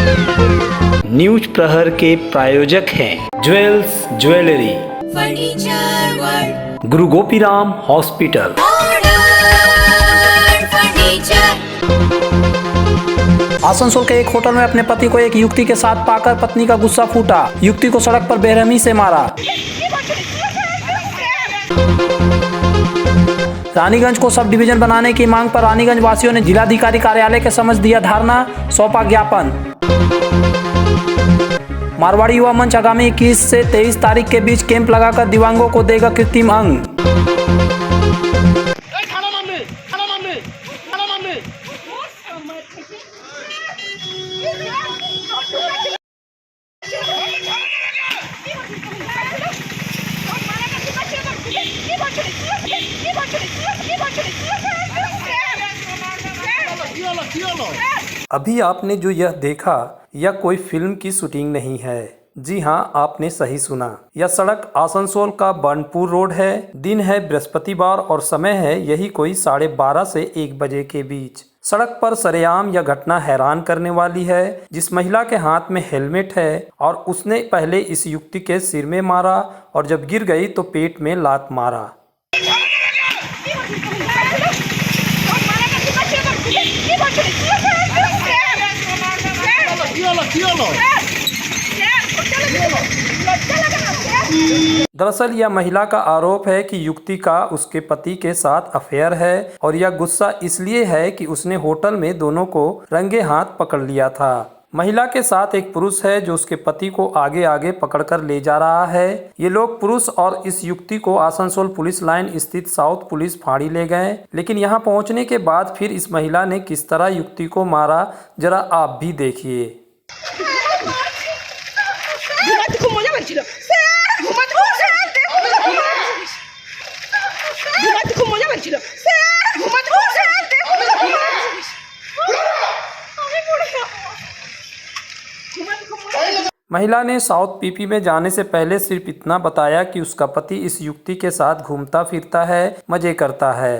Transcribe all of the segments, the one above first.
News प्रहर के प्रायोजक हैं ज्वेल्स ज्वेलरी, फर्नीचर वर्ल्ड, गुरु गोपीराम हॉस्पिटल। आसनसोल के एक होटल में अपने पति को एक युवती के साथ पाकर पत्नी का गुस्सा फूटा। युवती को सड़क पर बेरहमी से मारा। रानीगंज को सब डिवीजन बनाने की मांग पर रानीगंज वासियों ने जिलाधिकारी कार्यालय के समक्ष दिया धरना, सौंपा ज्ञापन। मारवाड़ी युवा मंच आगामी 21 से 23 तारीख के बीच कैंप लगाकर दिव्यांगों को देगा कृत्रिम अंग। अभी आपने जो यह देखा यह कोई फिल्म की शूटिंग नहीं है। जी हाँ, आपने सही सुना। यह सड़क आसनसोल का बर्नपुर रोड है। दिन है बृहस्पतिवार और समय है यही कोई 12:30 से 1 बजे के बीच। सड़क पर सरेआम यह घटना हैरान करने वाली है। जिस महिला के हाथ में हेलमेट है और उसने पहले इस युवती के सिर में मारा और जब गिर गई तो पेट में लात मारा। दरअसल यह महिला का आरोप है कि युवती का उसके पति के साथ अफेयर है और यह गुस्सा इसलिए है कि उसने होटल में दोनों को रंगे हाथ पकड़ लिया था। महिला के साथ एक पुरुष है जो उसके पति को आगे आगे पकड़कर ले जा रहा है। ये लोग पुरुष और इस युवती को आसनसोल पुलिस लाइन स्थित साउथ पुलिस फाड़ी ले गए। लेकिन यहाँ पहुँचने के बाद फिर इस महिला ने किस तरह युवती को मारा, जरा आप भी देखिए। महिला ने साउथ पीपी में जाने से पहले सिर्फ इतना बताया कि उसका पति इस युवती के साथ घूमता फिरता है, मजे करता है।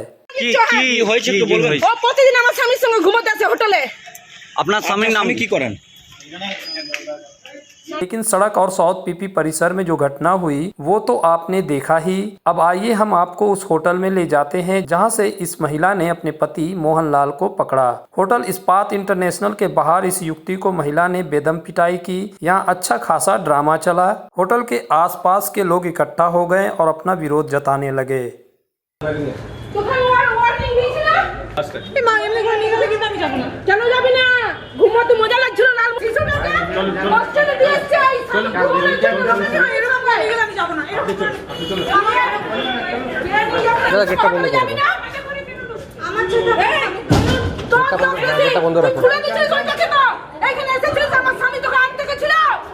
আপনার স্বামীর নাম কি করেন? लेकिन सड़क और साउथ पीपी परिसर में जो घटना हुई वो तो आपने देखा ही। अब आइए हम आपको उस होटल में ले जाते हैं जहां से इस महिला ने अपने पति मोहनलाल को पकड़ा। होटल इस्पात इंटरनेशनल के बाहर इस युवती को महिला ने बेदम पिटाई की। यहाँ अच्छा खासा ड्रामा चला। होटल के आसपास के लोग इकट्ठा हो गए और अपना विरोध जताने लगे।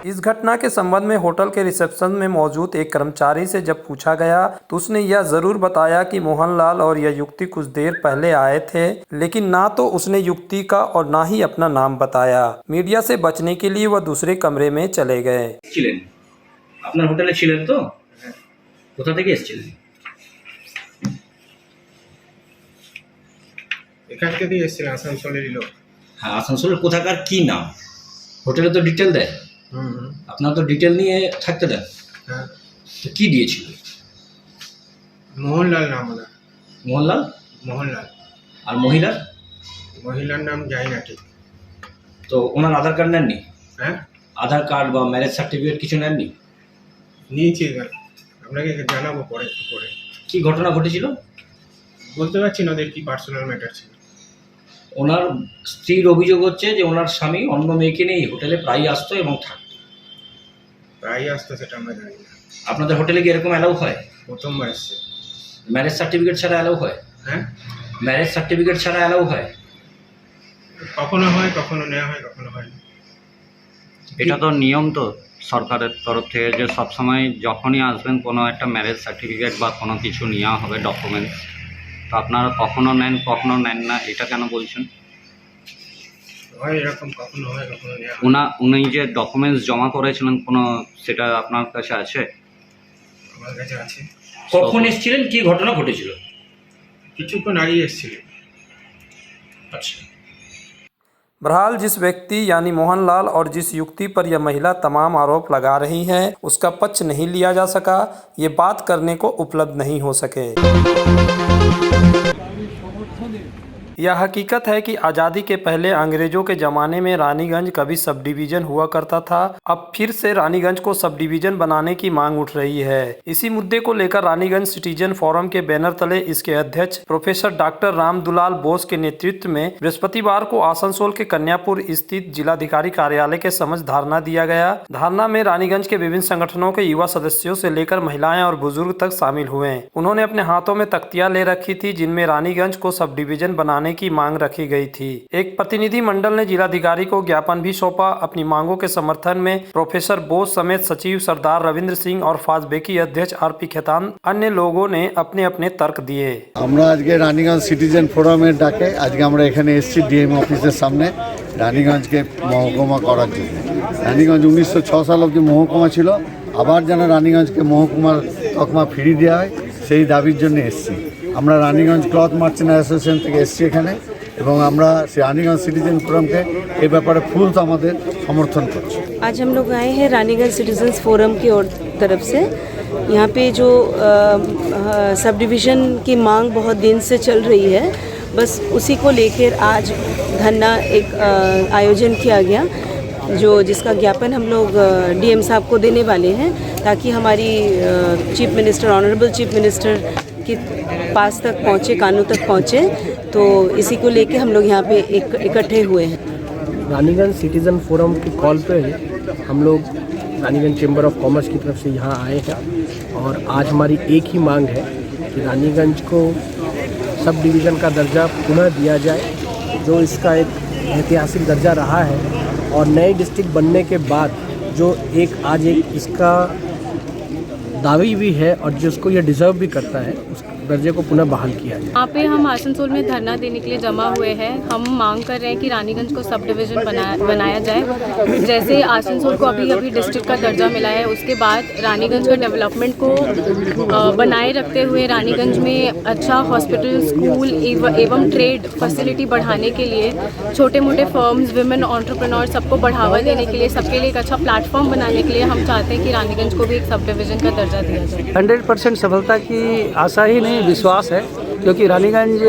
इस घटना के संबंध में होटल के रिसेप्शन में मौजूद एक कर्मचारी से जब पूछा गया तो उसने यह जरूर बताया कि मोहनलाल और यह युवती कुछ देर पहले आए थे, लेकिन ना तो उसने युवती का और ना ही अपना नाम बताया। मीडिया से बचने के लिए वह दूसरे कमरे में चले गए। আপনার হোটেলে ছিলেন তো? কোথা থেকে এসেছিলেন? এখান থেকে এসেছিলেন, আসানসোলেরই লোক। হ্যাঁ, আসানসোলের কোথাকার কি নাম? হোটেলে তো ডিটেল দেয়। আপনার তো ডিটেল নিয়ে থাকতে দেন। হ্যাঁ, তো কি দিয়েছিল? মোহনলাল নাম ওনার। মোহনলাল? মোহনলাল। আর মহিলার? মহিলার নাম জানি না ঠিক। তো ওনার আধার কার্ড নেননি? হ্যাঁ, আধার কার্ড বা ম্যারেজ সার্টিফিকেট কিছু নেননি? নিয়েছি, আপনাকে জানাবো পরে একটু পরে। কি ঘটনা ঘটেছিল? বলতে পারছি না, ওদের কি পার্সোনাল ম্যাটার ছিল। ওনার স্ত্রীর অভিযোগ হচ্ছে যে ওনার স্বামী অন্য মেয়েকে নিয়ে হোটেলে প্রায় আসতো এবং থাকতো। প্রায় আসতো সেটা আমরা জানি না। আপনাদের হোটেলে কি এরকম অ্যালাউ হয়? প্রথমবার এসছে। ম্যারেজ সার্টিফিকেট ছাড়া অ্যালাউ হয়? হ্যাঁ, ম্যারেজ সার্টিফিকেট ছাড়া অ্যালাউ হয়? কখনো হয়, কখনো নেওয়া হয়, কখনো হয় না। এটা তো নিয়ম তো সরকারের তরফ থেকে যে সবসময় যখনই আসবেন কোনো একটা ম্যারেজ সার্টিফিকেট বা কোনো কিছু নেওয়া হবে ডকুমেন্টস, তো আপনারা কখনো নেন কখনো নেন না, এটা কেন বলছেন? হয় এরকম, কখনো হয়, কখনো নেওয়া হয়। উনি যে ডকুমেন্টস জমা করেছিলেন কোনো সেটা আপনার কাছে আছে? আমার কাছে আছে। কখন এসেছিলেন, কি ঘটনা ঘটেছিল? কিছুক্ষণ আগেই এসেছিল। আচ্ছা। बहरहाल जिस व्यक्ति यानी मोहनलाल और जिस युक्ति पर यह महिला तमाम आरोप लगा रही हैं उसका पक्ष नहीं लिया जा सका, ये बात करने को उपलब्ध नहीं हो सके। यह हकीकत है कि आज़ादी के पहले अंग्रेजों के ज़माने में रानीगंज कभी सब डिवीज़न हुआ करता था। अब फिर से रानीगंज को सब डिवीज़न बनाने की मांग उठ रही है। इसी मुद्दे को लेकर रानीगंज सिटीजन फोरम के बैनर तले इसके अध्यक्ष प्रोफेसर डॉक्टर रामदुलाल बोस के नेतृत्व में बृहस्पतिवार को आसनसोल के कन्यापुर स्थित जिलाधिकारी कार्यालय के समक्ष धरना दिया गया। धरना में रानीगंज के विभिन्न संगठनों के युवा सदस्यों से लेकर महिलाएं और बुजुर्ग तक शामिल हुए। उन्होंने अपने हाथों में तख्तियां ले रखी थी जिनमें रानीगंज को सब डिवीज़न बनाने की मांग रखी गई थी। एक प्रतिनिधि मंडल ने जिलाधिकारी को ज्ञापन भी सौंपा। अपनी मांगों के समर्थन में प्रोफेसर बोस समेत सचिव सरदार रविंद्र सिंह और फाजबेकी अध्यक्ष आरपी खेतान अन्य लोगों ने अपने अपने तर्क दिए। আমরা আজকে রানীগঞ্জ সিটিজেন ফোরামের ডাকে আজকে আমরা এখানে এসেছি ডিএম অফিসের সামনে রানীগঞ্জকে মহকুমা করার জন্য। রানীগঞ্জ 1906 সাল অবধি মহকুমা ছিল, আবার যেন রানীগঞ্জকে মহকুমার তকমা ফিরিয়ে দেওয়া হয় সেই দাবির জন্য এসেছি। আমরা রানীগঞ্জ ক্লথ মার্চেন্ট অ্যাসোসিয়েশন থেকে এসেছি এখানে এবং আমরা রানীগঞ্জ সিটিজেন ফোরামকে এই ব্যাপারে ফুল আমাদের সমর্থন করছি। आज हम लोग आए हैं रानीगंज सिटीजन्स फोरम की तरफ से। यहाँ पे जो सब डिवीज़न की मांग बहुत दिन से चल रही है, बस उसी को लेकर आज धरना एक आयोजन किया गया जिसका ज्ञापन हम लोग डीएम साहब को देने वाले हैं ताकि हमारी chief minister honourable chief minister के पास तक पहुँचे, कानून तक पहुँचे। तो इसी को लेके हम लोग यहाँ पे इकट्ठे हुए हैं। रानीगंज सिटीज़न फोरम की कॉल पे हम लोग रानीगंज चेंबर ऑफ कॉमर्स की तरफ से यहाँ आए हैं और आज हमारी एक ही मांग है कि रानीगंज को सब डिवीज़न का दर्जा पुनः दिया जाए, जो इसका एक ऐतिहासिक दर्जा रहा है और नए डिस्ट्रिक्ट बनने के बाद जो आज एक इसका दावी भी है और जिसको ये डिज़र्व भी करता है उस दर्जे को पुनः बहाल किया जाए। यहाँ पे हम आसनसोल में धरना देने के लिए जमा हुए हैं। हम मांग कर रहे हैं कि रानीगंज को सब डिवीज़न बनाया जाए। जैसे आसनसोल को अभी डिस्ट्रिक्ट का दर्जा मिला है, उसके बाद रानीगंज का डेवलपमेंट को बनाए रखते हुए रानीगंज में अच्छा हॉस्पिटल, स्कूल एवं ट्रेड फैसिलिटी बढ़ाने के लिए छोटे मोटे फर्म्स, विमेन एंटरप्रेन्योर सबको बढ़ावा देने के लिए, सबके लिए एक अच्छा प्लेटफॉर्म बनाने के लिए हम चाहते हैं कि रानीगंज को भी एक सब डिवीज़न का दर्जा दिया जाए। 100% सफलता की आशा ही नहीं, विश्वास है, क्योंकि रानीगंज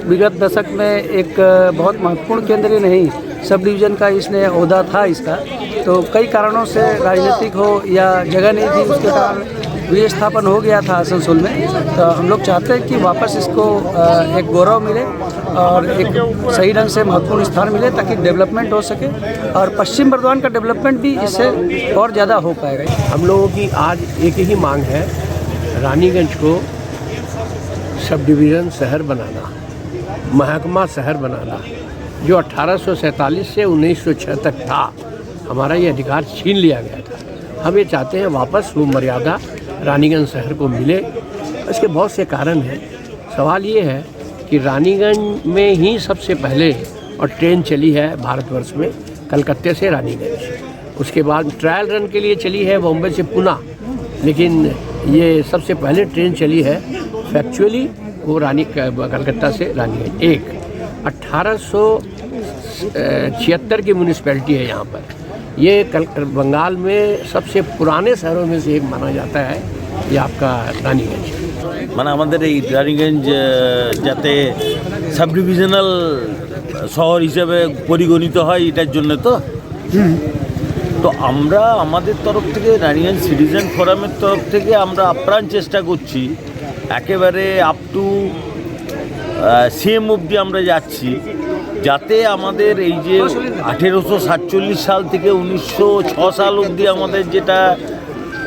विगत दशक में एक बहुत महत्वपूर्ण केंद्र ही नहीं सब डिवीज़न का इसने ओहदा था इसका, तो कई कारणों से राजनीतिक हो या जगह नहीं थी उसके कारण विस्थापन हो गया था आसनसोल में। तो हम लोग चाहते हैं कि वापस इसको एक गौरव मिले और एक सही ढंग से महत्वपूर्ण स्थान मिले ताकि डेवलपमेंट हो सके और पश्चिम बर्धमान का डेवलपमेंट भी इससे और ज़्यादा हो पाएगा। हम लोगों की आज एक ही मांग है, रानीगंज को सब डिवीज़न शहर बनाना, महकमा शहर बनाना, जो 1847 से 1906 तक था, हमारा ये अधिकार छीन लिया गया था। हम ये चाहते हैं वापस वो मर्यादा रानीगंज शहर को मिले। इसके बहुत से कारण हैं। सवाल ये है कि रानीगंज में ही सबसे पहले और ट्रेन चली है भारतवर्ष में कलकत्ते से रानीगंज, उसके बाद ट्रायल रन के लिए चली है बॉम्बे से पुणे, लेकिन ये सबसे पहले ट्रेन चली है फैक्चुअली वो कलकत्ता से रानीगंज। 1876 की म्यूनिसपैलिटी है यहाँ पर। ये बंगाल में सबसे पुराने शहरों में से एक माना जाता है ये आपका रानीगंज। মানে আমাদের এই রানীগঞ্জ যাতে সাব ডিভিশনাল শহর হিসেবে পরিগণিত হয় এটার জন্য তো আমরা আমাদের তরফ থেকে রানীগঞ্জ সিটিজেন ফোরামের তরফ থেকে আমরা আপ্রাণ চেষ্টা করছি, একেবারে আপ টু সিএম অবধি আমরা যাচ্ছি, যাতে আমাদের এই যে 1847 সাল থেকে 1906 সাল অবধি আমাদের যেটা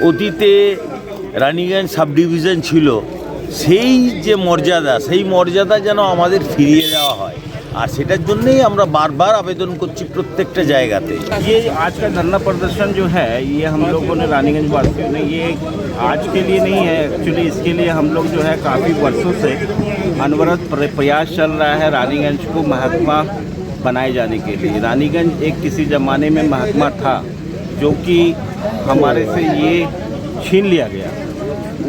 অতীতে রানীগঞ্জ সাব ডিভিশন ছিল সেই যে মর্যাদা যেন আমাদের ফিরিয়ে দেওয়া হয়, আর সেটার জন্যই আমরা বারবার আবেদন করছি প্রত্যেকটা জায়গাতে। ये आज का धरना प्रदर्शन जो है ये हम लोगों ने रानीगंज वासियों ने ये आज के लिए नहीं है, एक्चुअली इसके लिए हम लोग जो है काफ़ी वर्षों से अनवरत प्रयास चल रहा है रानीगंज को महकमा बनाए जाने के लिए। रानीगंज एक किसी ज़माने में महकमा था जो कि हमारे से ये छीन लिया गया।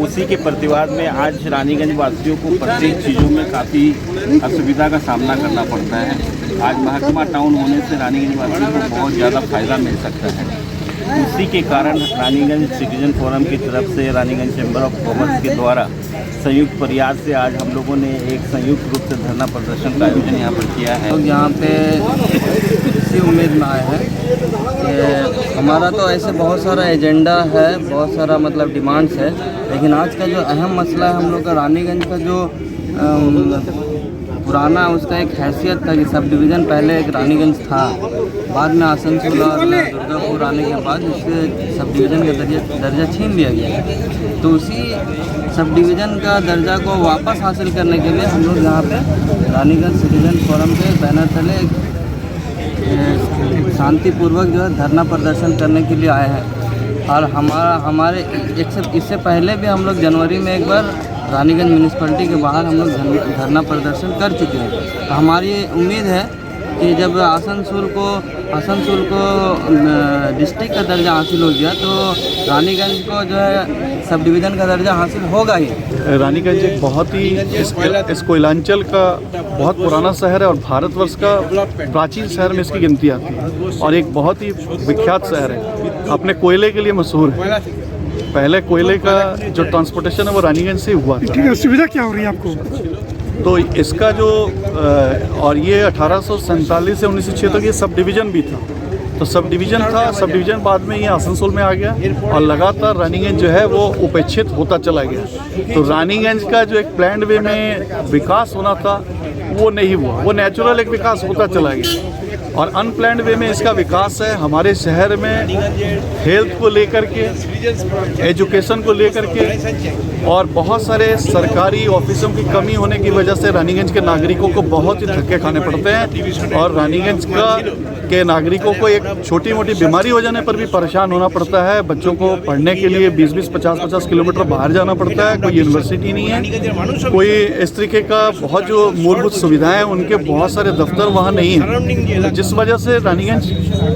उसी के प्रतिवाद में आज रानीगंज वासियों को प्रत्येक चीज़ों में काफ़ी असुविधा का सामना करना पड़ता है। आज महकमा टाउन होने से रानीगंज वासियों को बहुत ज़्यादा फायदा मिल सकता है। उसी के कारण रानीगंज सिटीजन फोरम की तरफ से रानीगंज चैम्बर ऑफ कॉमर्स के द्वारा संयुक्त प्रयास से आज हम लोगों ने एक संयुक्त रूप से धरना प्रदर्शन का आयोजन यहाँ पर किया है। लोग यहाँ पे इसी उम्मीद में आए हैं कि हमारा तो ऐसे बहुत सारा एजेंडा है, बहुत सारा मतलब डिमांड्स है, लेकिन आज का जो अहम मसला है हम लोग का रानीगंज का जो पुराना उसका एक हैसियत था कि सब डिवीज़न पहले एक रानीगंज था, बाद में आसनसोल और दुर्गापुर आने के बाद इससे सब डिवीज़न का दर्जा छीन लिया गया। तो उसी सब डिवीज़न का दर्जा को वापस हासिल करने के लिए हम लोग यहाँ पे रानीगंज सिटीजन फोरम के बैनर तले शांतिपूर्वक जो है धरना प्रदर्शन करने के लिए आए हैं। और हमारे इससे पहले भी हम लोग जनवरी में एक बार रानीगंज म्यूनिसिपैलिटी के बाहर हम लोग धरना प्रदर्शन कर चुके हैं। तो हमारी उम्मीद है कि जब आसनसोल को डिस्ट्रिक्ट का दर्जा हासिल हो गया तो रानीगंज को जो है सब डिवीज़न का दर्जा हासिल होगा ही। रानीगंज एक बहुत ही इस कोयलांचल का बहुत पुराना शहर है और भारतवर्ष का प्राचीन शहर में इसकी गिनती आती है और एक बहुत ही विख्यात शहर है, अपने कोयले के लिए मशहूर है। पहले कोयले का जो ट्रांसपोर्टेशन है वो रानीगंज से हुआ था। ठीक है, सुविधा क्या हो रही है आपको? तो इसका जो और ये 1847 से 1906 तक ये सब डिवीज़न भी था, तो सब डिवीज़न था। सब डिवीज़न बाद में ये आसनसोल में आ गया और लगातार रानीगंज जो है वो उपेक्षित होता चला गया। तो रानीगंज का जो एक प्लान्ड वे में विकास होना था वो नहीं हुआ, वो नेचुरल एक विकास होता चला गया और अनप्लान्ड वे में इसका विकास है। हमारे शहर में हेल्थ को लेकर के, एजुकेशन को लेकर के और बहुत सारे सरकारी ऑफिसों की कमी होने की वजह से रानीगंज के नागरिकों को बहुत ही धक्के खाने पड़ते हैं और रानीगंज के नागरिकों को एक छोटी मोटी बीमारी हो जाने पर भी परेशान होना पड़ता है। बच्चों को पढ़ने के लिए 20-20, 50-50 किलोमीटर बाहर जाना पड़ता है। कोई यूनिवर्सिटी नहीं है, कोई इस तरीके का बहुत जो मूलभूत सुविधाएं हैं उनके बहुत सारे दफ्तर वहाँ नहीं हैं, जिस वजह से रानीगंज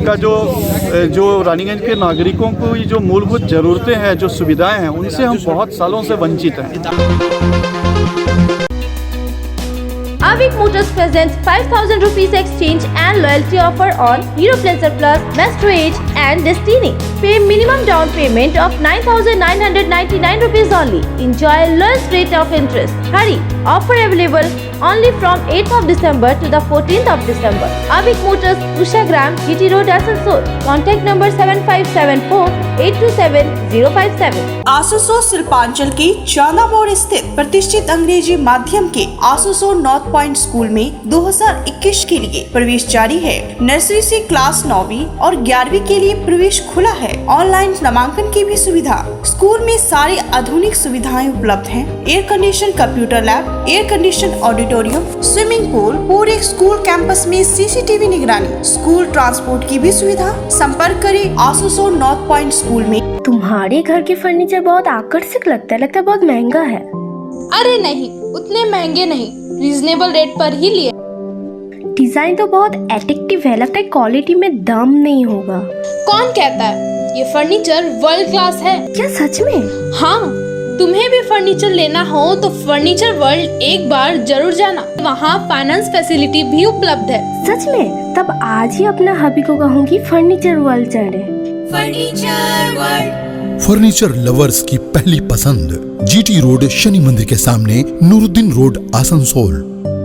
का जो रानीगंज के नागरिकों को जो मूलभूत ज़रूरतें हैं, जो सुविधाएं हैं, उनसे हम बहुत सालों से वंचित हैं। Avik Motors presents 5,000 rupees exchange and loyalty offer on Hero Splendor Plus, Maestro Edge and Destiny. Pay minimum down payment of 9,999 rupees only. Enjoy lowest rate of interest. Hurry! Offer available only from 8th of December to the 14th of December. Avik Motors, Ushagram, GT Road, Asansol. Contact number 7574 827 057. आसुसो Shilpanchal के चांदा मोड़ स्थित प्रतिष्ठित अंग्रेजी माध्यम के आसुसो north point school में 2021 के लिए प्रवेश जारी है। नर्सरी से क्लास 9वीं और 11वीं के लिए प्रवेश खुला है। ऑनलाइन नामांकन की भी सुविधा। स्कूल में सारी आधुनिक सुविधाएं उपलब्ध हैं। Air condition computer lab, air condition auditorium, swimming pool, पूरे स्कूल कैंपस में CCTV निगरानी, स्कूल ट्रांसपोर्ट की भी सुविधा। संपर्क करें आसुसो नॉर्थ पॉइंट स्कूल में। तुम्हारे घर के फर्नीचर बहुत आकर्षक लगता है बहुत महंगा है। अरे नहीं, उतने महंगे नहीं, रीजनेबल रेट पर ही लिए। डिजाइन तो बहुत एट्रैक्टिव है, लगता है क्वालिटी में दम नहीं होगा। कौन कहता है? ये फर्नीचर वर्ल्ड क्लास है। क्या सच में? हाँ, तुम्हें भी फर्नीचर लेना हो तो फर्नीचर वर्ल्ड एक बार जरूर जाना, वहाँ फाइनेंस फैसिलिटी भी उपलब्ध है। सच में? तब आज ही अपना हबी को कहूँगी फर्नीचर वर्ल्ड चढ़े। फर्नीचर वर्ल्ड, फर्नीचर लवर्स की पहली पसंद, GT रोड, शनि मंदिर के सामने, नूरुद्दीन रोड, आसनसोल।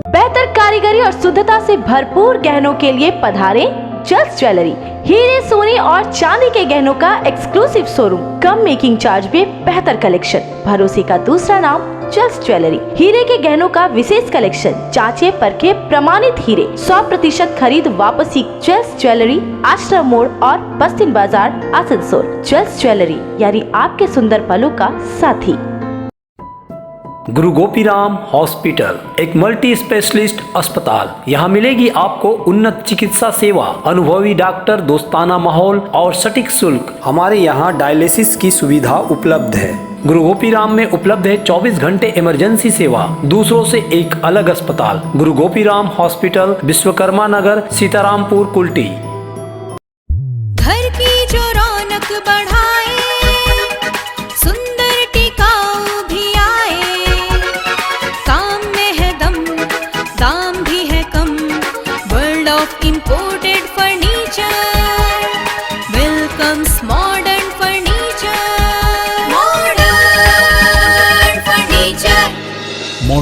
बेहतर कारीगरी और शुद्धता से भरपूर गहनों के लिए पधारें जल्स ज्वेलरी। हीरे, सोने और चांदी के गहनों का एक्सक्लूसिव शोरूम, कम मेकिंग चार्ज में बेहतर कलेक्शन, भरोसे का दूसरा नाम जल्स ज्वेलरी। हीरे के गहनों का विशेष कलेक्शन, जांचे परखे प्रमाणित हीरे, 100% खरीद वापसी। जल्स ज्वेलरी, आश्रम मोड़ और बस्तिन बाजार, आसनसोल। जल्स ज्वेलरी यानी आपके सुंदर पलों का साथी। गुरु गोपीराम हॉस्पिटल एक मल्टी स्पेशलिस्ट अस्पताल। यहाँ मिलेगी आपको उन्नत चिकित्सा सेवा, अनुभवी डॉक्टर, दोस्ताना माहौल और सटीक शुल्क। हमारे यहाँ डायलिसिस की सुविधा उपलब्ध है। गुरु गोपीराम में उपलब्ध है 24 घंटे इमरजेंसी सेवा, दूसरों से एक अलग अस्पताल। गुरु गोपीराम हॉस्पिटल, विश्वकर्मा नगर, सीतारामपुर, कुल्टी। घर की जो रौनक बढ़ाए, सुंदर टिकाऊ भी आए, काम में है दम, दाम भी है कम, वर्ल्ड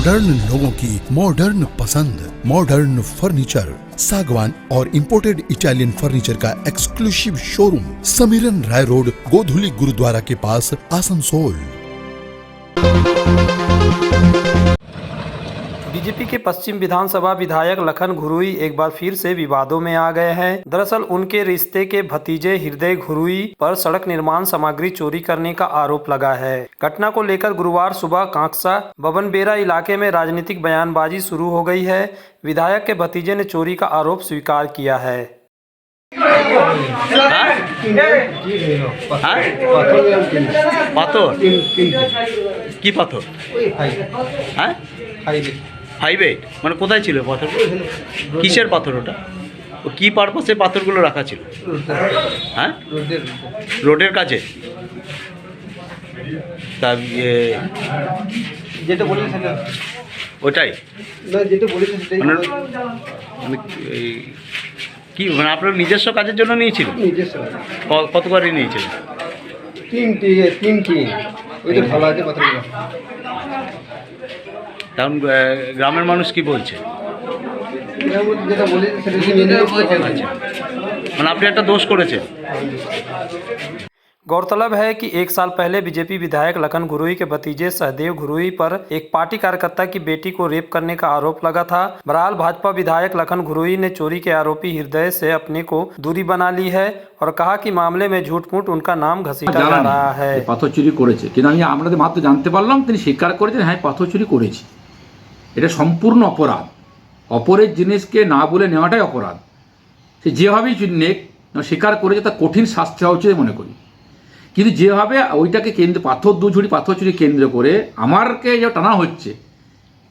मॉडर्न लोगों की मॉडर्न पसंद, मॉडर्न फर्नीचर, सागवान और इंपोर्टेड इटालियन फर्नीचर का एक्सक्लूसिव शोरूम, समीरन राय रोड, गोधुली गुरुद्वारा के पास, आसनसोल। बीजेपी के पश्चिम विधानसभा विधायक लखन घुरुई एक बार फिर से विवादों में आ गए हैं। दरअसल उनके रिश्ते के भतीजे हृदय घुरुई पर सड़क निर्माण सामग्री चोरी करने का आरोप लगा है। घटना को लेकर गुरुवार सुबह कांकसा बबनबेरा इलाके में राजनीतिक बयानबाजी शुरू हो गई है। विधायक के भतीजे ने चोरी का आरोप स्वीकार किया है। পাথর কি পাথর? হ্যাঁ 5-8 মানে কোথায় ছিল পাথর? কিসের পাথর ওটা? ও কি পারপাসে পাথরগুলো রাখা ছিল? হ্যাঁ রোডের কাছে। তা যেটা বলেছেন ওটাই না, যেটা বলেছেন সেটাই মানে কি মানে আপনার নিজস্ব কাজের জন্য নিয়েছিল? নিজস্ব কত করে নিয়েছিলেন? তিনটি ওইটা ভালো আছে পাথরগুলো। তখন গ্রামের মানুষ কি বলছে? যেটা বলেছে সেটা মানে আপনি একটা দোষ করেছেন। गौरतलब है कि एक साल पहले बीजेपी विधायक लखन घुरुई के भतीजे सहदेव घुरुई पर एक पार्टी कार्यकर्ता की बेटी को रेप करने का आरोप लगा था। बहरहाल भाजपा विधायक लखन घुरुई ने चोरी के आरोपी हृदय से अपने को दूरी बना ली है और कहा कि मामले में झूठ-मूठ उनका नाम घसीटा जा रहा है। পাথর চুরি করেছে, কিন্তু আমি আমাদের মাত্র জানতে পারলাম তিনি স্বীকার করেছেন হ্যাঁ পাথর চুরি করেছি। এটা সম্পূর্ণ অপরাধ। অপরের জিনিসকে না বলে নেওয়াটাই অপরাধ। সে যেভাবেই নেক স্বীকার করেছে তার কঠিন শাস্তি হওয়া উচিত মনে করি। কিন্তু যেভাবে ওইটাকে কেন্দ্র দু ঝুড়ি পাথর চুরি কেন্দ্র করে আমারকে যে টানা হচ্ছে,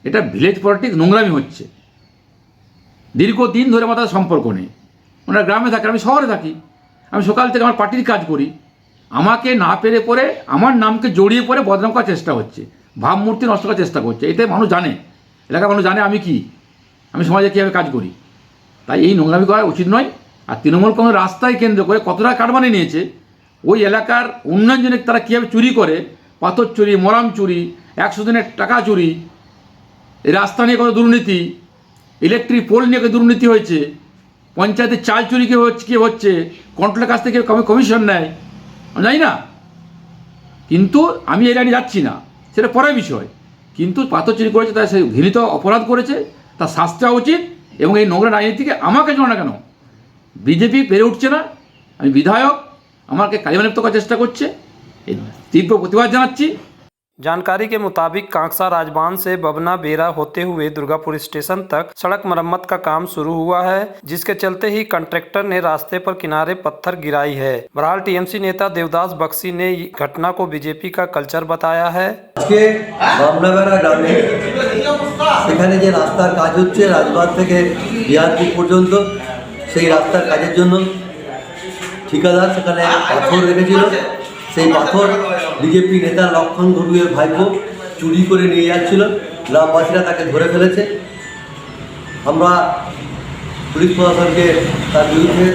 এটা ভিলেজ পলিটিক্স, নোংরামি হচ্ছে। দীর্ঘদিন ধরে আমার তার সম্পর্ক নেই। ওনারা গ্রামে থাকে, আমি শহরে থাকি। আমি সকাল থেকে আমার পার্টির কাজ করি। আমাকে না পেরে পরে আমার নামকে জড়িয়ে পড়ে বদনাম করার চেষ্টা হচ্ছে, ভাবমূর্তি নষ্ট করার চেষ্টা করছে। এতে মানুষ জানে, এলাকার মানুষ জানে আমি কি, আমি সমাজে কীভাবে কাজ করি। তাই এই নোংরামি করা উচিত নয়। আর তৃণমূল কংগ্রেস রাস্তায় কেন্দ্র করে কতটা কারবানি নিয়েছে, ওই এলাকার উন্নয়ন জন্য তারা কীভাবে চুরি করে, পাথর চুরি, মরাম চুরি, 100 দিনের টাকা চুরি, এই রাস্তা নিয়ে কত দুর্নীতি, ইলেকট্রিক পোল নিয়ে কত দুর্নীতি হয়েছে, পঞ্চায়েতের চাল চুরি কী হচ্ছে, কন্ট্রোলের কাছ থেকে কমিশন নেয়, আমি জানি না। কিন্তু আমি এই লাইনে যাচ্ছি না, সেটা পরের বিষয়। কিন্তু পাথর চুরি করেছে, তাই সে ঘৃণিত অপরাধ করেছে, তার শাস্তি হওয়া উচিত। এবং এই নোংরা রাজনীতিকে আমাকে জানো না কেন বিজেপি পেরে উঠছে না। আমি বিধায়ক, আমাকে কালিমালিপ্ত করার চেষ্টা করছে, তীব্র প্রতিবাদ জানাচ্ছি। जानकारी के मुताबिक कांकसा राजबांध से बबना बेरा होते हुए दुर्गापुर स्टेशन तक सड़क मरम्मत का काम शुरू हुआ है, जिसके चलते ही कंट्रैक्टर ने रास्ते पर किनारे पत्थर गिराई है। बहरहाल टीएमसी नेता देवदास बक्सी ने घटना को बीजेपी का कल्चर बताया है। बबना बेरा ग्रामे সেখানে যে রাস্তার কাজ হচ্ছে রাজবাঁধ থেকে বিহারপুর পর্যন্ত, সেই রাস্তার কাজের জন্য ঠিকাদার সেখানে পাথর রেখেছিল। সেই পাথর বিজেপি নেতা লক্ষণ ঘুরুইয়ের ভাইপো চুরি করে নিয়ে যাচ্ছিল। গ্রামবাসীরা তাকে ধরে ফেলেছে। আমরা পুলিশ প্রশাসনকে তার বিরুদ্ধে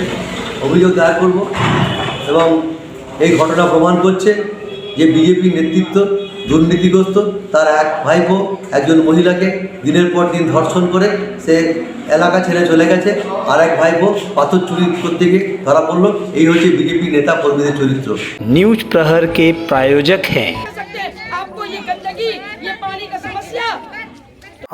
অভিযোগ দায়ের করব এবং এই ঘটনা প্রমাণ করছে যে বিজেপি নেতৃত্ব দুর্নীতিগ্রস্ত। তার এক ভাইপো একজন মহিলাকে দিনের পর দিন ধর্ষণ করে সে এলাকা ছেড়ে চলে গেছে, আর এক ভাইপো পাথর চুরি করতে গিয়ে ধরা পড়লো। এই হচ্ছে বিজেপি নেতা কর্মীদের চরিত্র। न्यूज प्रहर के प्रायोजक हैं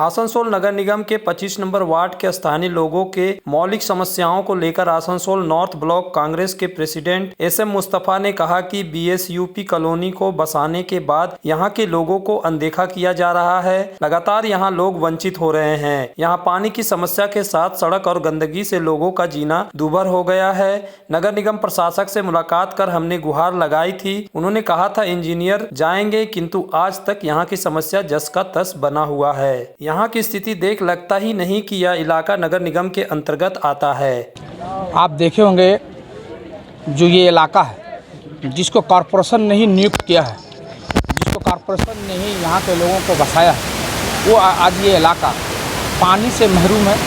आसनसोल नगर निगम के 25 नंबर वार्ड के स्थानीय लोगों के मौलिक समस्याओं को लेकर आसनसोल नॉर्थ ब्लॉक कांग्रेस के प्रेसिडेंट एसएम मुस्तफा ने कहा कि बीएसयूपी कॉलोनी को बसाने के बाद यहां के लोगों को अनदेखा किया जा रहा है। लगातार यहां लोग वंचित हो रहे हैं। यहां पानी की समस्या के साथ सड़क और गंदगी से लोगों का जीना दूभर हो गया है। नगर निगम प्रशासक से मुलाकात कर हमने गुहार लगाई थी। उन्होंने कहा था इंजीनियर जाएंगे, किंतु आज तक यहाँ की समस्या जस का तस बना हुआ है। यहाँ की स्थिति देख लगता ही नहीं कि यह इलाका नगर निगम के अंतर्गत आता है। आप देखे होंगे जो ये इलाका है जिसको कॉरपोरेशन ने ही नियुक्त किया है, जिसको कॉरपोरेशन ने ही यहाँ के लोगों को बसाया है, वो आज ये इलाका पानी से महरूम है।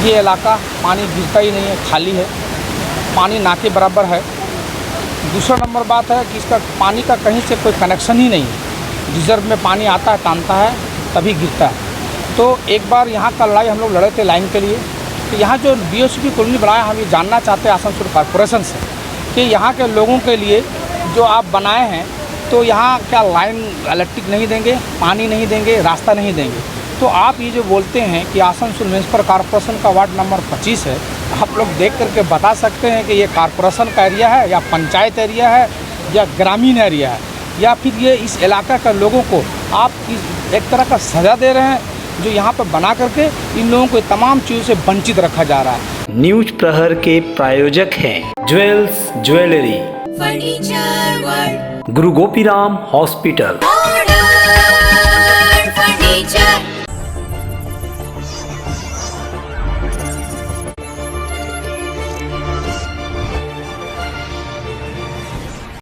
ये इलाका पानी गिरता ही नहीं है, खाली है, पानी ना के बराबर है। दूसरा नंबर बात है कि इसका पानी का कहीं से कोई कनेक्शन ही नहीं है। रिजर्व में पानी आता है, टानता है, तभी गिरता है। तो एक बार यहाँ का लड़ाई हम लोग लड़े थे लाइन के लिए। तो यहाँ जो BOCP कॉलोनी बनाया, हम ये जानना चाहते हैं आसनसोल कॉरपोरेशन से कि यहाँ के लोगों के लिए जो आप बनाए हैं, तो यहाँ क्या लाइन इलेक्ट्रिक नहीं देंगे, पानी नहीं देंगे, रास्ता नहीं देंगे? तो आप ये जो बोलते हैं कि आसनसोल म्यूनिसिपल कॉरपोरेशन का वार्ड नंबर 25 है, आप लोग देख करके बता सकते हैं कि ये कॉरपोरेशन का एरिया है या पंचायत एरिया है या ग्रामीण एरिया है, या फिर ये इस इलाका के लोगों को आप एक तरह का सज़ा दे रहे हैं जो यहाँ पर बना करके इन लोगों को तमाम चीज़ों से वंचित रखा जा रहा है। न्यूज प्रहर के प्रायोजक हैं ज्वेल्स ज्वेलरी, फर्नीचर वर्ल्ड, गुरु गोपीराम हॉस्पिटल, मॉडर्न फर्नीचर।